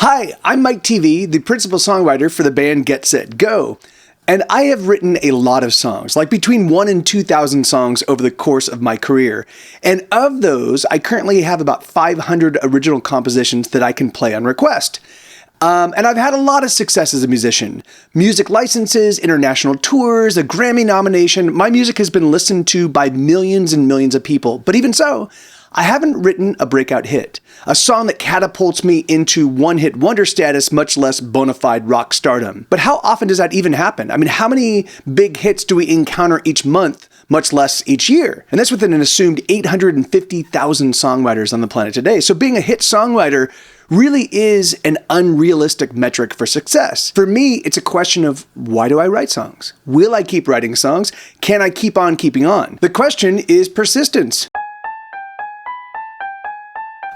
Hi, I'm Mike TV, the principal songwriter for the band Get Set Go. And I have written a lot of songs, like between 1,000 and 2,000 songs over the course of my career. And of those, I currently have about 500 original compositions that I can play on request. And I've had a lot of success as a musician. Music licenses, international tours, a Grammy nomination. My music has been listened to by millions and millions of people. But even so, I haven't written a breakout hit, a song that catapults me into one-hit wonder status, much less bona fide rock stardom. But how often does that even happen? I mean, how many big hits do we encounter each month, much less each year? And that's within an assumed 850,000 songwriters on the planet today. So being a hit songwriter really is an unrealistic metric for success. For me, it's a question of, why do I write songs? Will I keep writing songs? Can I keep on keeping on? The question is persistence.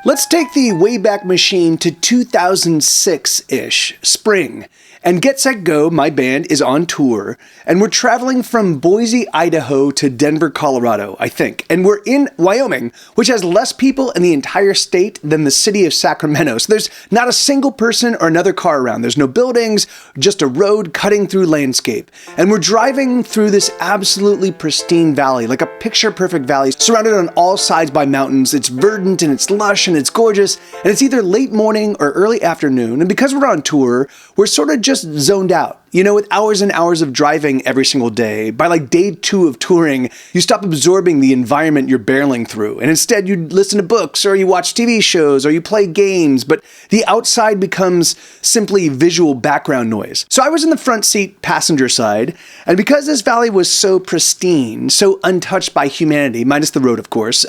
Let's take the Wayback Machine to 2006-ish, spring. And Get Set Go, my band, is on tour, and we're traveling from Boise, Idaho to Denver, Colorado, I think. And we're in Wyoming, which has less people in the entire state than the city of Sacramento. So there's not a single person or another car around. There's no buildings, just a road cutting through landscape. And we're driving through this absolutely pristine valley, like a picture-perfect valley, surrounded on all sides by mountains. It's verdant and it's lush and it's gorgeous, and it's either late morning or early afternoon. And because we're on tour, we're sort of just zoned out. You know, with hours and hours of driving every single day, by like day 2 of touring, you stop absorbing the environment you're barreling through. And instead you listen to books, or you watch TV shows, or you play games, but the outside becomes simply visual background noise. So I was in the front seat, passenger side, and because this valley was so pristine, so untouched by humanity, minus the road of course,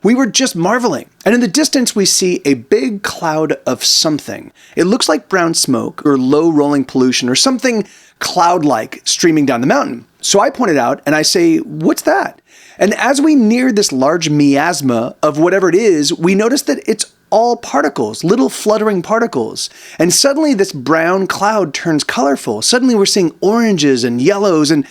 we were just marveling. And in the distance we see a big cloud of something. It looks like brown smoke, or low rolling pollution, or something cloud-like streaming down the mountain. So I point it out and I say, what's that? And as we near this large miasma of whatever it is, we notice that it's all particles, little fluttering particles. And suddenly this brown cloud turns colorful. Suddenly we're seeing oranges and yellows, and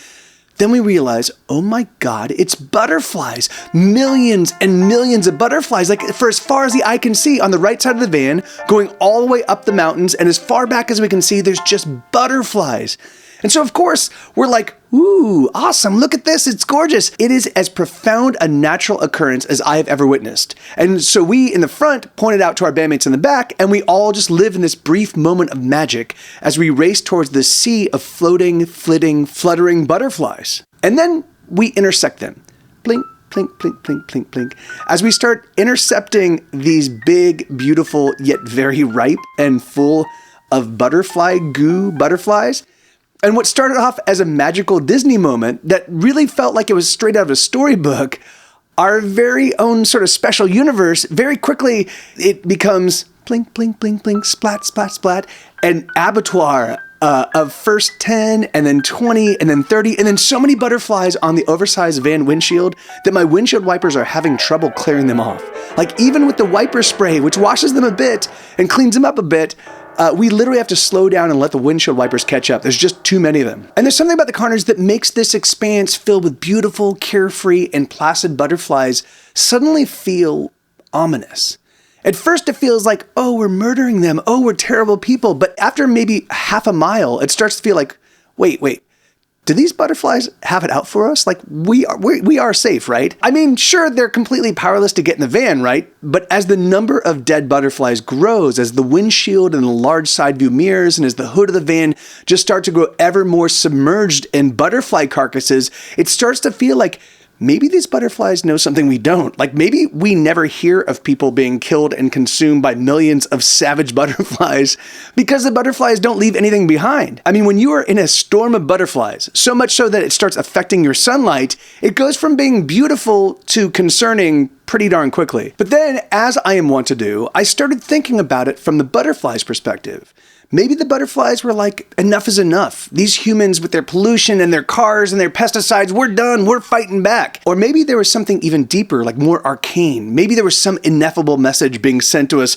then we realize, oh my God, it's butterflies. Millions and millions of butterflies, like for as far as the eye can see on the right side of the van, going all the way up the mountains, and as far back as we can see, there's just butterflies. And so of course, we're like, ooh, awesome, look at this, it's gorgeous. It is as profound a natural occurrence as I have ever witnessed. And so we in the front pointed out to our bandmates in the back, and we all just live in this brief moment of magic as we race towards the sea of floating, flitting, fluttering butterflies. And then we intersect them. Blink, blink, blink, blink, blink, blink. As we start intercepting these big, beautiful, yet very ripe and full of butterfly goo butterflies. And what started off as a magical Disney moment that really felt like it was straight out of a storybook, our very own sort of special universe, very quickly it becomes blink, blink, blink, blink, splat, splat, splat, an abattoir of first 10 and then 20 and then 30 and then so many butterflies on the oversized van windshield that my windshield wipers are having trouble clearing them off. Like even with the wiper spray, which washes them a bit and cleans them up a bit, we literally have to slow down and let the windshield wipers catch up. There's just too many of them. And there's something about the carnage that makes this experience filled with beautiful, carefree, and placid butterflies suddenly feel ominous. At first it feels like, oh, we're murdering them. Oh, we're terrible people. But after maybe half a mile, it starts to feel like, wait. Do these butterflies have it out for us? Like, we are safe, right? I mean, sure, they're completely powerless to get in the van, right? But as the number of dead butterflies grows, as the windshield and the large side view mirrors, and as the hood of the van just start to grow ever more submerged in butterfly carcasses, it starts to feel like maybe these butterflies know something we don't. Like maybe we never hear of people being killed and consumed by millions of savage butterflies because the butterflies don't leave anything behind. I mean, when you are in a storm of butterflies, so much so that it starts affecting your sunlight, it goes from being beautiful to concerning pretty darn quickly. But then, as I am wont to do, I started thinking about it from the butterflies' perspective. Maybe the butterflies were like, enough is enough. These humans with their pollution and their cars and their pesticides, we're done, we're fighting back. Or maybe there was something even deeper, like more arcane. Maybe there was some ineffable message being sent to us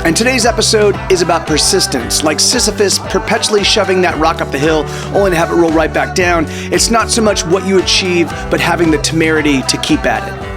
And today's episode is about persistence, like Sisyphus perpetually shoving that rock up the hill, only to have it roll right back down. It's not so much what you achieve, but having the temerity to keep at it.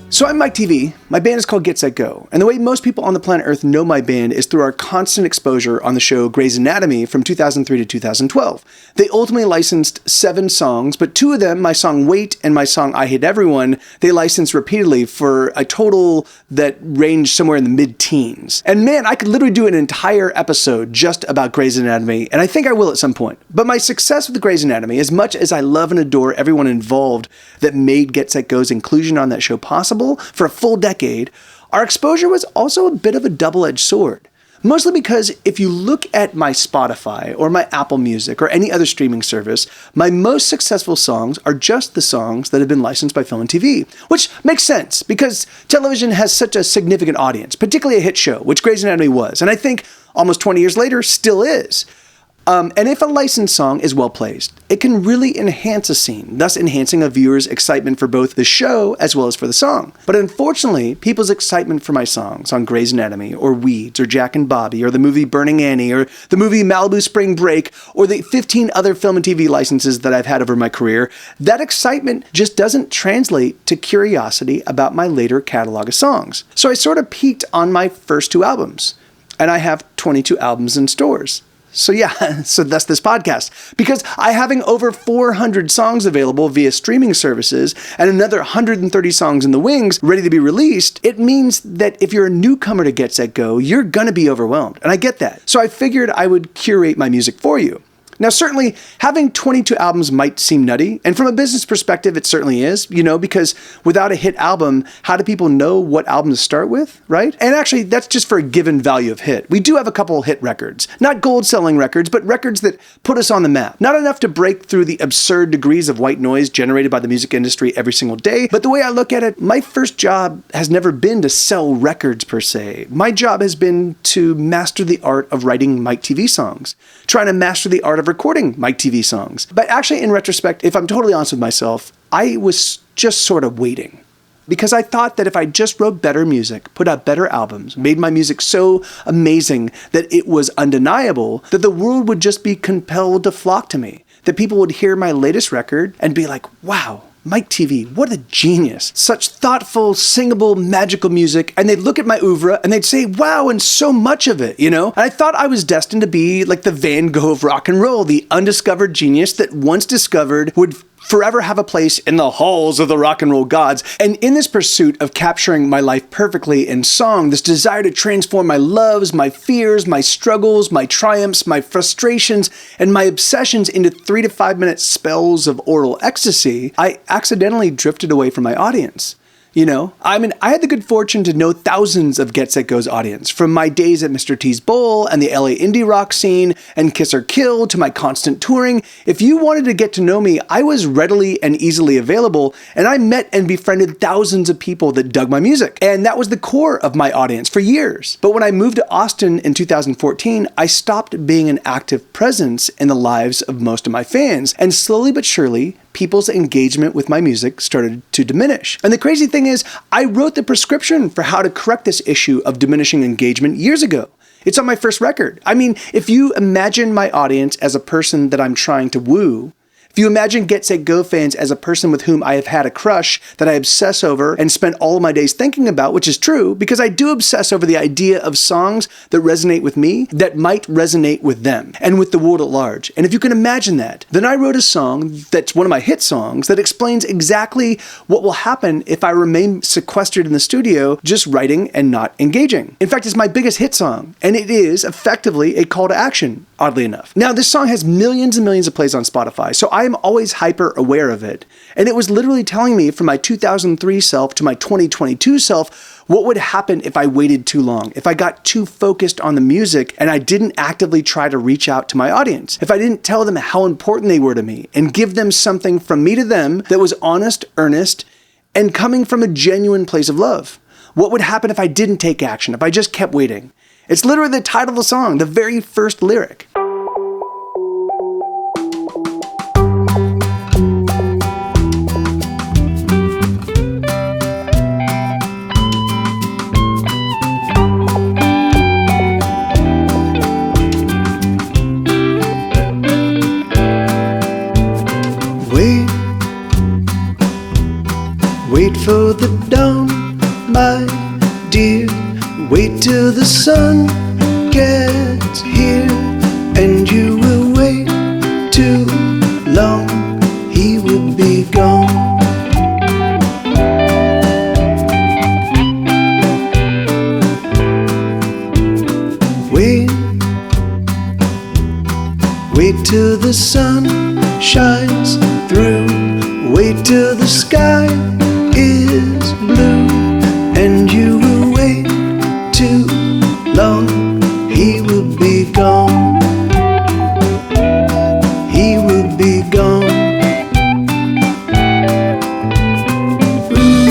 So I'm Mike TV. My band is called Get Set Go, and the way most people on the planet Earth know my band is through our constant exposure on the show Grey's Anatomy from 2003 to 2012. They ultimately licensed 7 songs, but 2 of them, my song Wait and my song I Hate Everyone, they licensed repeatedly for a total that ranged somewhere in the mid-teens. And man, I could literally do an entire episode just about Grey's Anatomy, and I think I will at some point. But my success with Grey's Anatomy, as much as I love and adore everyone involved that made Get Set Go's inclusion on that show possible, for a full decade, our exposure was also a bit of a double-edged sword. Mostly because if you look at my Spotify or my Apple Music or any other streaming service, my most successful songs are just the songs that have been licensed by film and TV, which makes sense because television has such a significant audience, particularly a hit show, which Grey's Anatomy was, and I think almost 20 years later still is. And if a licensed song is well placed, it can really enhance a scene, thus enhancing a viewer's excitement for both the show as well as for the song. But unfortunately, people's excitement for my songs on Grey's Anatomy, or Weeds, or Jack and Bobby, or the movie Burning Annie, or the movie Malibu Spring Break, or the 15 other film and TV licenses that I've had over my career, that excitement just doesn't translate to curiosity about my later catalog of songs. So I sort of peaked on my first 2 albums, and I have 22 albums in stores. So that's this podcast. Because I having over 400 songs available via streaming services and another 130 songs in the wings ready to be released, it means that if you're a newcomer to Get Set Go, you're gonna be overwhelmed. And I get that. So I figured I would curate my music for you. Now, certainly, having 22 albums might seem nutty, and from a business perspective, it certainly is, because without a hit album, how do people know what album to start with, right? And actually, that's just for a given value of hit. We do have a couple hit records, not gold-selling records, but records that put us on the map. Not enough to break through the absurd degrees of white noise generated by the music industry every single day, but the way I look at it, my first job has never been to sell records per se. My job has been to master the art of writing Mike TV songs, trying to master the art of recording Mike TV songs. But actually, in retrospect, if I'm totally honest with myself, I was just sort of waiting. Because I thought that if I just wrote better music, put out better albums, made my music so amazing that it was undeniable, that the world would just be compelled to flock to me. That people would hear my latest record and be like, wow, Mike TV, what a genius. Such thoughtful, singable, magical music. And they'd look at my oeuvre and they'd say, wow, and so much of it, And I thought I was destined to be like the Van Gogh of rock and roll, the undiscovered genius that once discovered would forever have a place in the halls of the rock and roll gods. And in this pursuit of capturing my life perfectly in song, this desire to transform my loves, my fears, my struggles, my triumphs, my frustrations, and my obsessions into 3 to 5 minute spells of oral ecstasy, I accidentally drifted away from my audience. I had the good fortune to know thousands of Get Set Go's audience, from my days at Mr. T's Bowl and the LA indie rock scene and Kiss or Kill to my constant touring. If you wanted to get to know me, I was readily and easily available, and I met and befriended thousands of people that dug my music. And that was the core of my audience for years. But when I moved to Austin in 2014, I stopped being an active presence in the lives of most of my fans, and slowly but surely, people's engagement with my music started to diminish. And the crazy thing is, I wrote the prescription for how to correct this issue of diminishing engagement years ago. It's on my first record. If you imagine my audience as a person that I'm trying to woo, if you imagine Get Set Go fans as a person with whom I have had a crush that I obsess over and spent all of my days thinking about, which is true, because I do obsess over the idea of songs that resonate with me that might resonate with them and with the world at large. And if you can imagine that, then I wrote a song that's one of my hit songs that explains exactly what will happen if I remain sequestered in the studio, just writing and not engaging. In fact, it's my biggest hit song, and it is effectively a call to action, oddly enough. Now, this song has millions and millions of plays on Spotify, so I am always hyper aware of it. And it was literally telling me from my 2003 self to my 2022 self what would happen if I waited too long, if I got too focused on the music and I didn't actively try to reach out to my audience, if I didn't tell them how important they were to me and give them something from me to them that was honest, earnest, and coming from a genuine place of love. What would happen if I didn't take action, if I just kept waiting? It's literally the title of the song, the very first lyric. Wait for the dawn, my dear. Wait till the sun gets here, and you will wait too long. He will be gone. Wait till the sun shines through. Wait till the sky is blue, and you will wait too long. He will be gone. He will be gone. Ooh,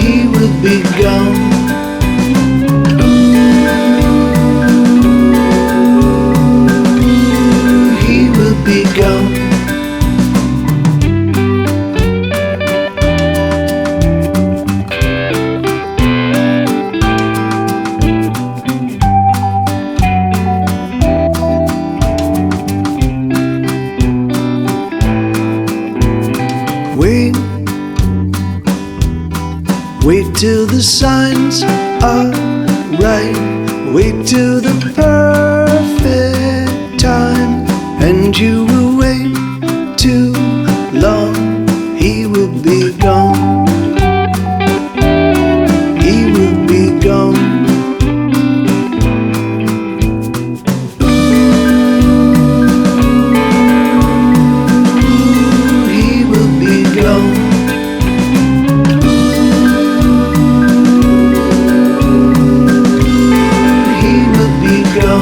he will be gone. Be gone. Wait till the signs are right. Wait till the perfect time, and you will wait too long. He will be gone. He will be gone. Ooh, he will be gone. He will be gone.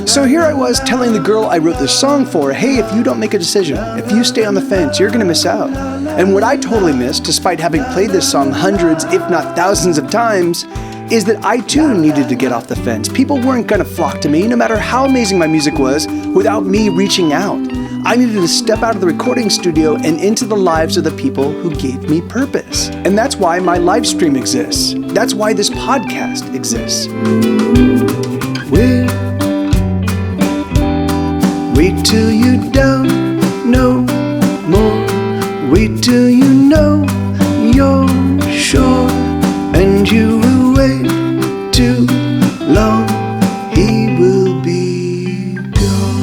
So here I was telling the girl I wrote this song for, hey, if you don't make a decision, if you stay on the fence, you're gonna miss out. And what I totally missed, despite having played this song hundreds, if not thousands of times, is that I too needed to get off the fence. People weren't gonna flock to me, no matter how amazing my music was, without me reaching out. I needed to step out of the recording studio and into the lives of the people who gave me purpose. And that's why my live stream exists. That's why this podcast exists. Wait till you don't know more. Wait till you know you're sure, and you will wait too long. He will be gone.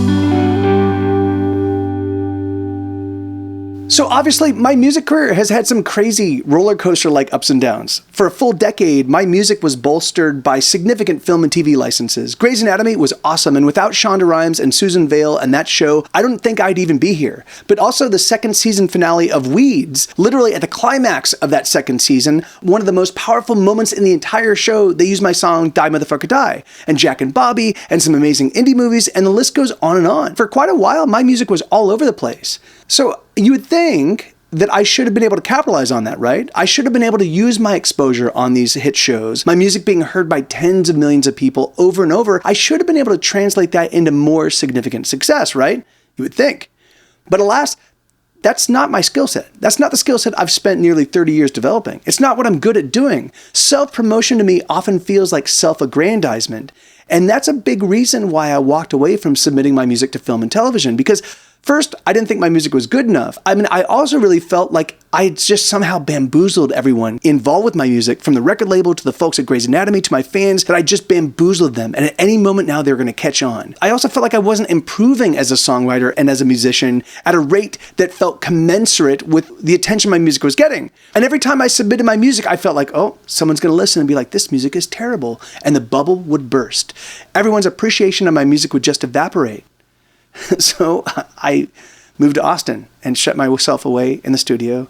So obviously, my music career has had some crazy roller coaster-like ups and downs. For a full decade, my music was bolstered by significant film and TV licenses. Grey's Anatomy was awesome, and without Shonda Rhimes and Susan Vale and that show, I don't think I'd even be here. But also the second season finale of Weeds, literally at the climax of that second season, one of the most powerful moments in the entire show, they used my song Die Motherfucker Die, and Jack and Bobby, and some amazing indie movies, and the list goes on and on. For quite a while, my music was all over the place. So you would think that I should have been able to capitalize on that, right? I should have been able to use my exposure on these hit shows, my music being heard by tens of millions of people over and over. I should have been able to translate that into more significant success, right? You would think. But alas, that's not my skill set. That's not the skill set I've spent nearly 30 years developing. It's not what I'm good at doing. Self-promotion to me often feels like self-aggrandizement. And that's a big reason why I walked away from submitting my music to film and television, because first, I didn't think my music was good enough. I mean, I also really felt like I had just somehow bamboozled everyone involved with my music, from the record label to the folks at Grey's Anatomy to my fans, that I just bamboozled them. And at any moment now, they're going to catch on. I also felt like I wasn't improving as a songwriter and as a musician at a rate that felt commensurate with the attention my music was getting. And every time I submitted my music, I felt like, oh, someone's going to listen and be like, this music is terrible. And the bubble would burst. Everyone's appreciation of my music would just evaporate. So I moved to Austin and shut myself away in the studio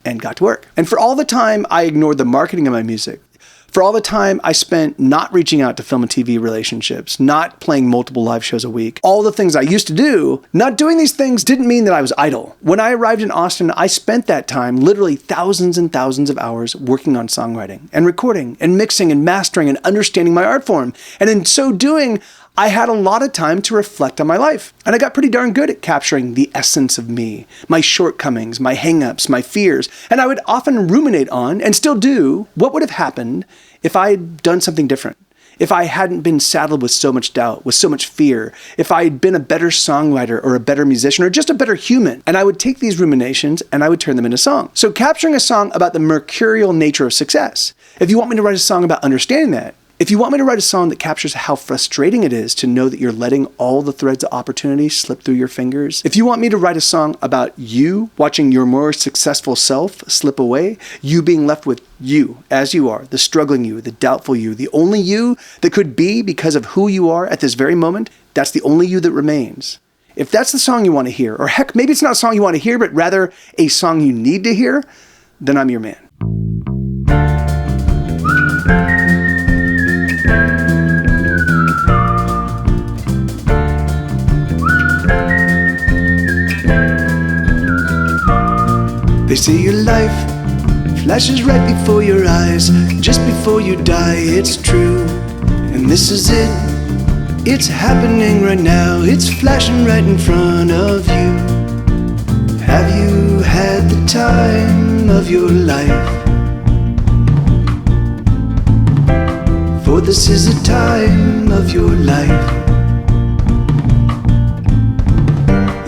and got to work. And for all the time I ignored the marketing of my music, for all the time I spent not reaching out to film and TV relationships, not playing multiple live shows a week, all the things I used to do, not doing these things didn't mean that I was idle. When I arrived in Austin, I spent that time, literally thousands and thousands of hours, working on songwriting and recording and mixing and mastering and understanding my art form. And in so doing, I had a lot of time to reflect on my life. And I got pretty darn good at capturing the essence of me, my shortcomings, my hangups, my fears. And I would often ruminate on, and still do, what would have happened if I'd done something different. if I hadn't been saddled with so much doubt, with so much fear, if I had been a better songwriter or a better musician or just a better human. And I would take these ruminations and I would turn them into song. So capturing a song about the mercurial nature of success. If you want me to write a song about understanding that, if you want me to write a song that captures how frustrating it is to know that you're letting all the threads of opportunity slip through your fingers, if you want me to write a song about you watching your more successful self slip away, you being left with you as you are, the struggling you, the doubtful you, the only you that could be because of who you are at this very moment, that's the only you that remains. If that's the song you want to hear, or heck, maybe it's not a song you want to hear, but rather a song you need to hear, then I'm your man. They say your life flashes right before your eyes, just before you die, it's true. And this is it, it's happening right now, it's flashing right in front of you. Have you had the time of your life? For this is the time of your life.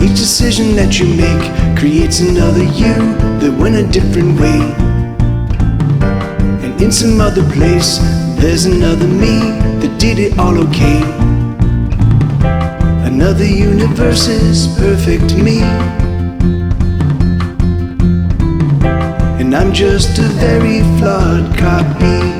Each decision that you make creates another you that went a different way. And in some other place, there's another me that did it all okay. Another universe's perfect me. And I'm just a very flawed copy.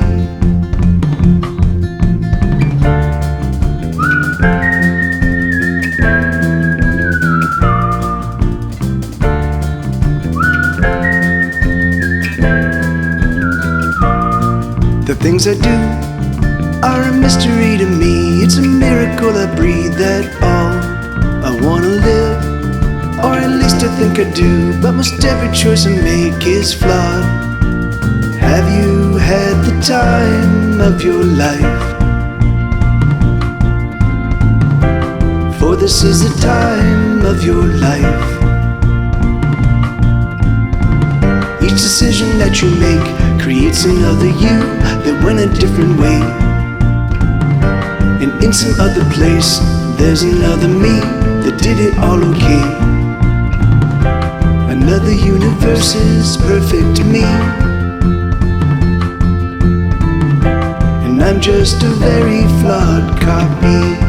The things I do are a mystery to me. It's a miracle I breathe at all. I wanna live, or at least I think I do, but most every choice I make is flawed. Have you had the time of your life? For this is the time of your life. Each decision that you make creates another you that went a different way. And in some other place, there's another me that did it all okay. Another universe's perfect me. And I'm just a very flawed copy.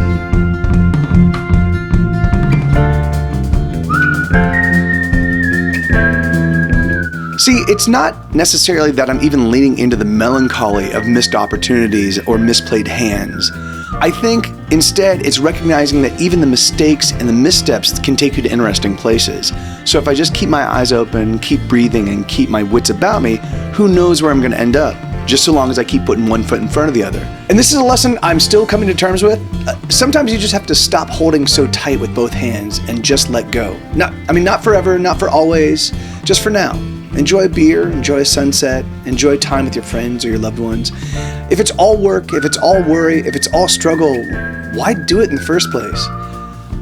See, it's not necessarily that I'm even leaning into the melancholy of missed opportunities or misplayed hands. I think instead it's recognizing that even the mistakes and the missteps can take you to interesting places. So if I just keep my eyes open, keep breathing, and keep my wits about me, who knows where I'm going to end up, just so long as I keep putting one foot in front of the other. And this is a lesson I'm still coming to terms with. Sometimes you just have to stop holding so tight with both hands and just let go. Not forever, not for always, just for now. Enjoy a beer, enjoy a sunset, enjoy time with your friends or your loved ones. If it's all work, if it's all worry, if it's all struggle, why do it in the first place?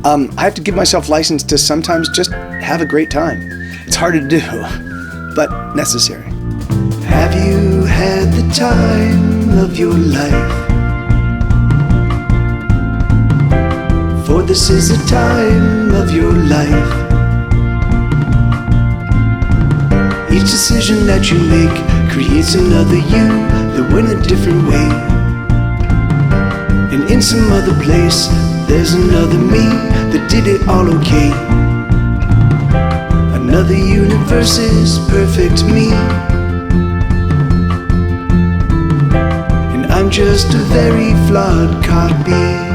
I have to give myself license to sometimes just have a great time. It's hard to do, but necessary. Have you had the time of your life? For this is the time of your life. Each decision that you make creates another you that went a different way. And in some other place, there's another me that did it all okay. Another universe's perfect me. And I'm just a very flawed copy.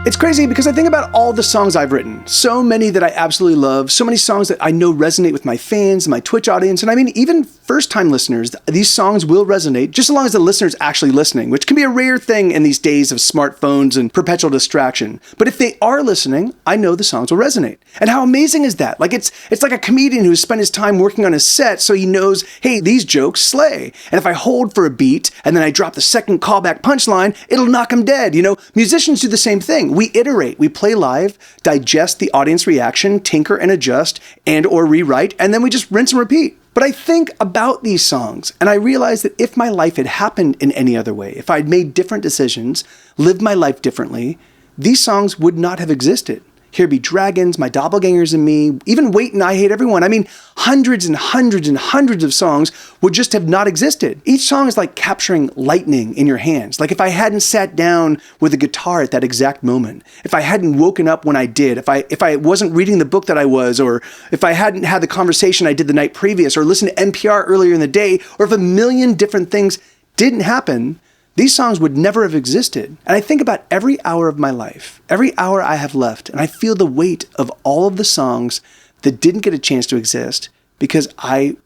It's crazy because I think about all the songs I've written, so many that I absolutely love, so many songs that I know resonate with my fans, my Twitch audience, and I mean, even first-time listeners, these songs will resonate just as long as the listener's actually listening, which can be a rare thing in these days of smartphones and perpetual distraction. But if they are listening, I know the songs will resonate. And how amazing is that? Like it's like a comedian who's spent his time working on his set so he knows, hey, these jokes slay. And if I hold for a beat and then I drop the second callback punchline, it'll knock him dead. You know, musicians do the same thing. We iterate, we play live, digest the audience reaction, tinker and adjust, and or rewrite, and then we just rinse and repeat. But I think about these songs and I realize that if my life had happened in any other way, if I'd made different decisions, lived my life differently, these songs would not have existed. Here Be Dragons, My Doppelgangers and Me, even Wait and I Hate Everyone. I mean, hundreds and hundreds and hundreds of songs would just have not existed. Each song is like capturing lightning in your hands. Like if I hadn't sat down with a guitar at that exact moment, if I hadn't woken up when I did, if I wasn't reading the book that I was, or if I hadn't had the conversation I did the night previous, or listened to NPR earlier in the day, or if a million different things didn't happen, these songs would never have existed. And I think about every hour of my life, every hour I have left, and I feel the weight of all of the songs that didn't get a chance to exist because I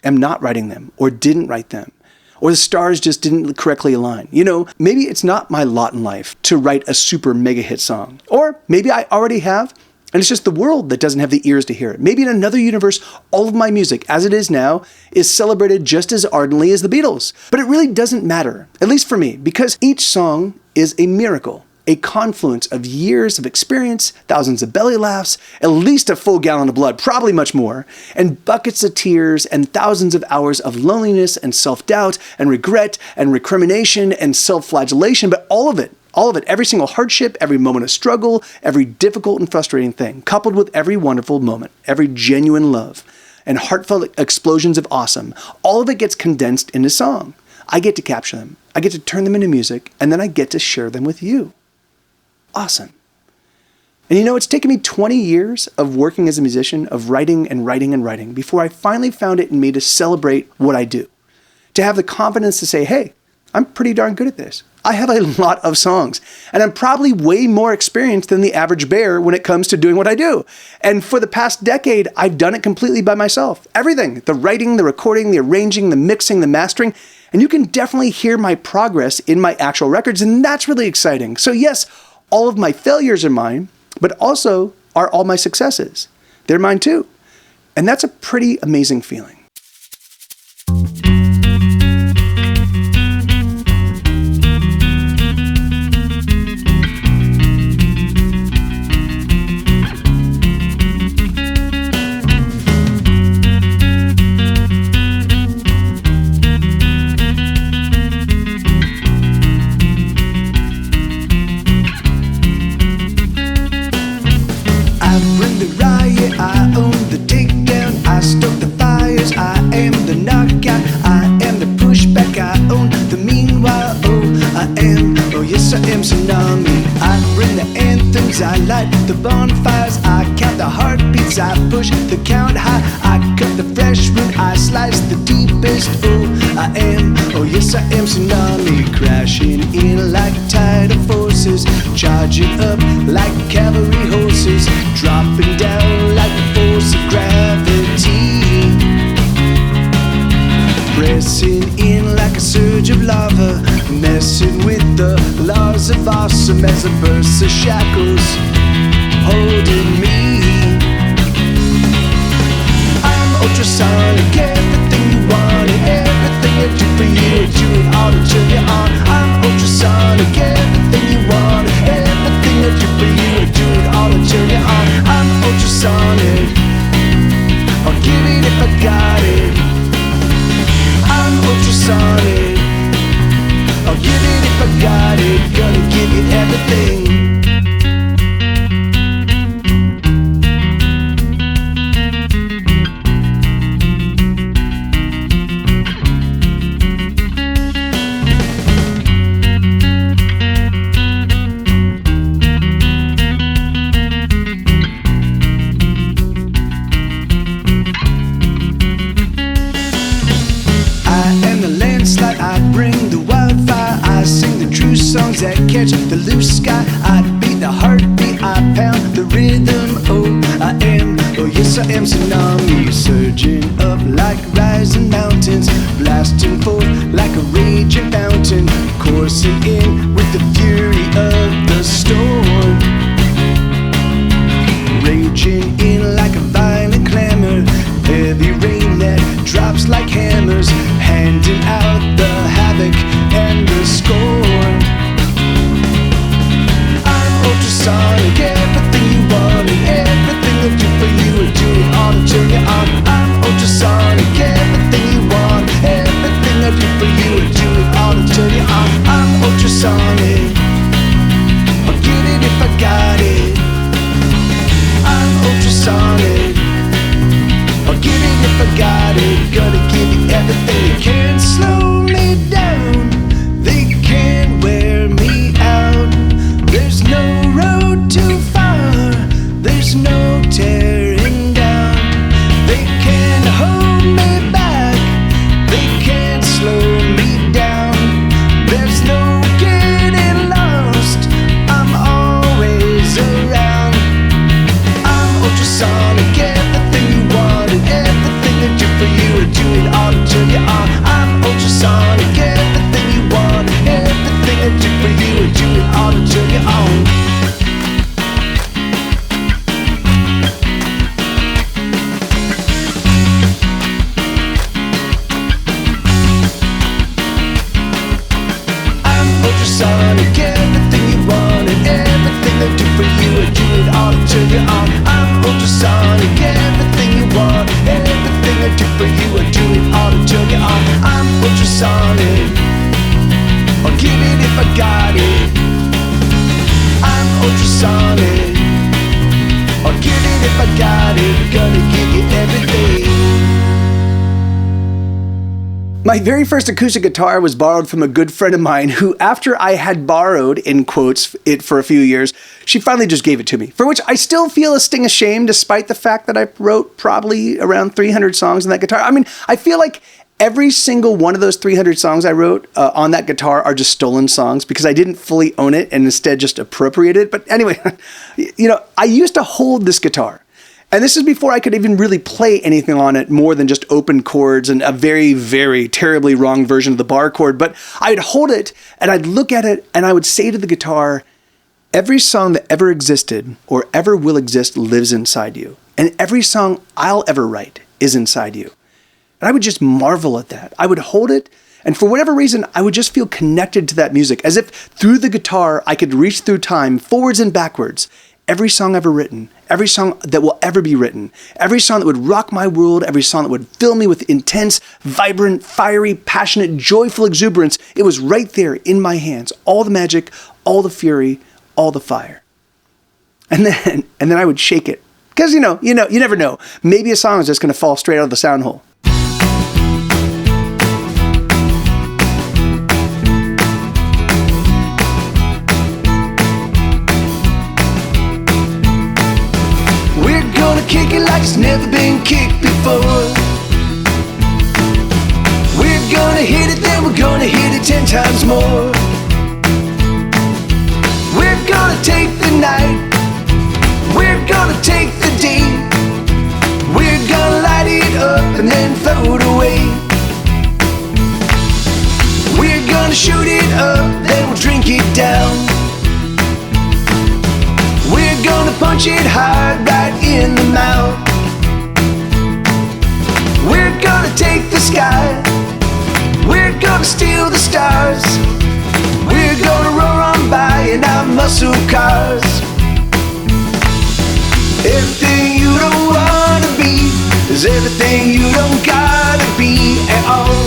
am not writing them or didn't write them, or the stars just didn't correctly align. You know, maybe it's not my lot in life to write a super mega hit song. Or maybe I already have, and it's just the world that doesn't have the ears to hear it. Maybe in another universe, all of my music, as it is now, is celebrated just as ardently as the Beatles. But it really doesn't matter, at least for me, because each song is a miracle, a confluence of years of experience, thousands of belly laughs, at least a full gallon of blood, probably much more, and buckets of tears and thousands of hours of loneliness and self-doubt and regret and recrimination and self-flagellation, but all of it, every single hardship, every moment of struggle, every difficult and frustrating thing, coupled with every wonderful moment, every genuine love, and heartfelt explosions of awesome, all of it gets condensed into song. I get to capture them. I get to turn them into music, and then I get to share them with you. Awesome. And you know, it's taken me 20 years of working as a musician, of writing and writing and writing, before I finally found it in me to celebrate what I do. To have the confidence to say, hey, I'm pretty darn good at this. I have a lot of songs, and I'm probably way more experienced than the average bear when it comes to doing what I do. And for the past decade, I've done it completely by myself. Everything, the writing, the recording, the arranging, the mixing, the mastering, and you can definitely hear my progress in my actual records, and that's really exciting. So yes, all of my failures are mine, but also are all my successes. They're mine too. And that's a pretty amazing feeling. I light the bonfires, I count the heartbeats, I push the count high, I cut the fresh fruit, I slice the deepest. Oh yes I am tsunami, crashing in like tidal forces, charging up like cavalry horses, dropping down like the force of gravity, pressing in like a surge of lava, messing with the laws of awesome as a burst of shackles holding me. I'm ultrasonic, everything you want and everything I do for you, I do it all to turn you on. I'm ultrasonic, everything you want and everything I do for you, I do it all to turn you on. I'm ultrasonic, I'll give it if I got it. I'm ultrasonic, I'll give it if I got it, gonna give you everything. Songs that catch the loose sky, I beat the heartbeat, I pound the rhythm. Yes I am tsunami, surging up like rising mountains, blasting forth like a raging fountain, coursing in with the fury of the storm, raging in like a violent clamor, heavy rain that drops like hammers, handing out the havoc and the scorn. Ultrasonic, everything you want and everything I do for you, I do it all to turn you on. I'm ultrasonic, ultrasonic. I'll get it if I got it. I'm ultrasonic. I'll get it if I got it. Gonna give you everything. They can't slow me down. They can't wear me out. There's no road too far. There's no tearing down. They can't hold me back. They can't slow me down. There's no getting lost. I'm always around. I'm ultrasonic. Everything you want and everything I do for you, I do it all to turn you on. I'm ultrasonic. Everything you want and everything I do for you, I do it all to turn you on. Ultrasonic, everything you want and everything I do for you, I do it all to turn you on. I'm ultrasonic, everything you want, everything I do for you, I do it all to turn you on. I'm ultrasonic, I'll give it if I got it. I'm ultrasonic, I'll give it if I got it. Gonna give you everything. My very first acoustic guitar was borrowed from a good friend of mine who, after I had borrowed, in quotes, it for a few years, she finally just gave it to me, for which I still feel a sting of shame despite the fact that I wrote probably around 300 songs on that guitar. I mean, I feel like every single one of those 300 songs I wrote on that guitar are just stolen songs because I didn't fully own it and instead just appropriated it. But anyway, you know, I used to hold this guitar. And this is before I could even really play anything on it more than just open chords and a very, very terribly wrong version of the bar chord. But I'd hold it and I'd look at it and I would say to the guitar, every song that ever existed or ever will exist lives inside you. And every song I'll ever write is inside you. And I would just marvel at that. I would hold it, and for whatever reason, I would just feel connected to that music, as if through the guitar I could reach through time, forwards and backwards. Every song ever written, every song that will ever be written, every song that would rock my world, every song that would fill me with intense, vibrant, fiery, passionate, joyful exuberance, it was right there in my hands. All the magic, all the fury, all the fire. And then I would shake it. Because you never know. Maybe a song is just going to fall straight out of the sound hole. Kick it like it's never been kicked before. We're gonna hit it, then we're gonna hit it 10 times more. We're gonna take the night, we're gonna take the day. We're gonna light it up and then float away. We're gonna shoot it up, then we'll drink it down. We're gonna punch it hard right in the mouth. We're gonna take the sky. We're gonna steal the stars. We're gonna roar on by in our muscle cars. Everything you don't wanna be is everything you don't gotta be at all.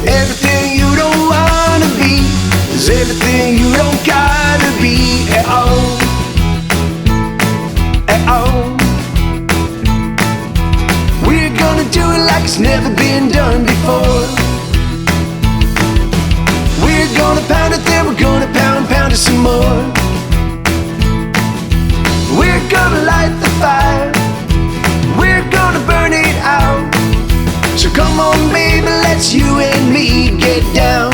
Everything you don't wanna be is everything you don't gotta be at all. At all. We're gonna do it like it's never been done before. We're gonna pound it, then we're gonna pound it some more. We're gonna light the fire. We're gonna burn it out. So come on baby, let's you and me get down.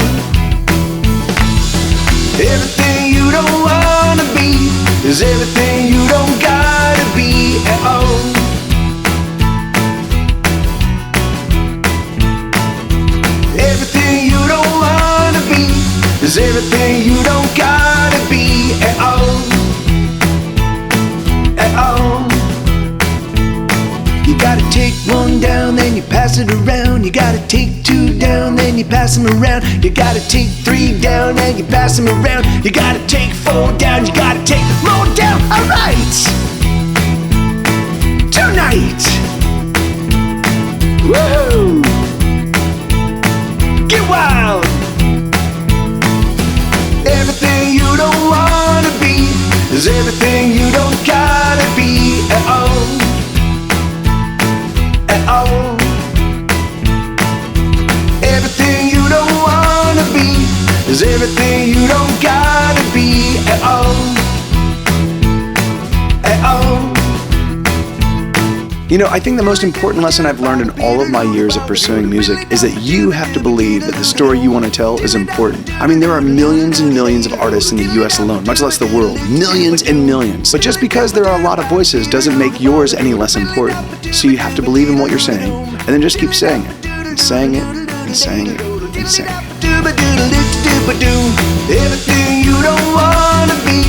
Everything you don't wanna be is everything you don't gotta be at all. Everything you don't wanna be is everything you don't gotta be at all. At all. You gotta take one down, then you pass it around. You gotta take two down, then you pass them around. You gotta take three down, and you pass them around. You gotta take four down, you gotta take more down. Alright! Tonight! Woo! There's everything you don't gotta be at all. At all. Everything you don't wanna be. There's everything you don't gotta be at all. At all. You know, I think the most important lesson I've learned in all of my years of pursuing music is that you have to believe that the story you want to tell is important. I mean, there are millions and millions of artists in the US alone, much less the world. Millions and millions. But just because there are a lot of voices doesn't make yours any less important. So you have to believe in what you're saying, and then just keep saying it, and saying it, and saying it, and saying it. Everything you don't want to be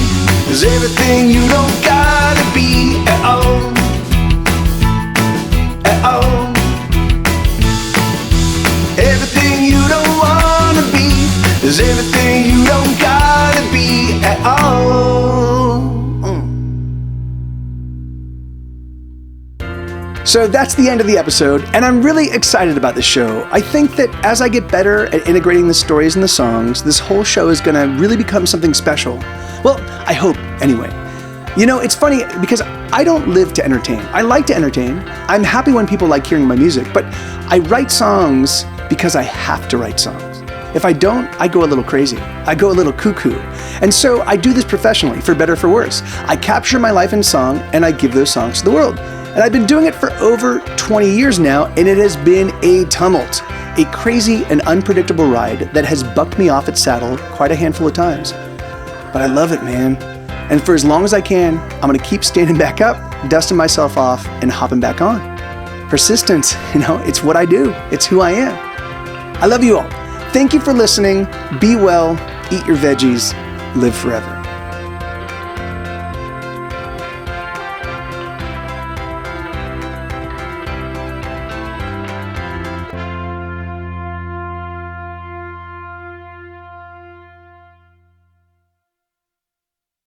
is everything you don't gotta be at all. Oh. Everything you don't wanna be is everything you don't gotta be at all. So that's the end of the episode, and I'm really excited about the show. I think that as I get better at integrating the stories and the songs, this whole show is gonna really become something special. Well, I hope, anyway. You know, it's funny because I don't live to entertain. I like to entertain. I'm happy when people like hearing my music, but I write songs because I have to write songs. If I don't, I go a little crazy. I go a little cuckoo. And so I do this professionally, for better or for worse. I capture my life in song and I give those songs to the world. And I've been doing it for over 20 years now, and it has been a tumult, a crazy and unpredictable ride that has bucked me off its saddle quite a handful of times. But I love it, man. And for as long as I can, I'm gonna keep standing back up, dusting myself off, and hopping back on. Persistence, you know, it's what I do. It's who I am. I love you all. Thank you for listening. Be well, eat your veggies, live forever.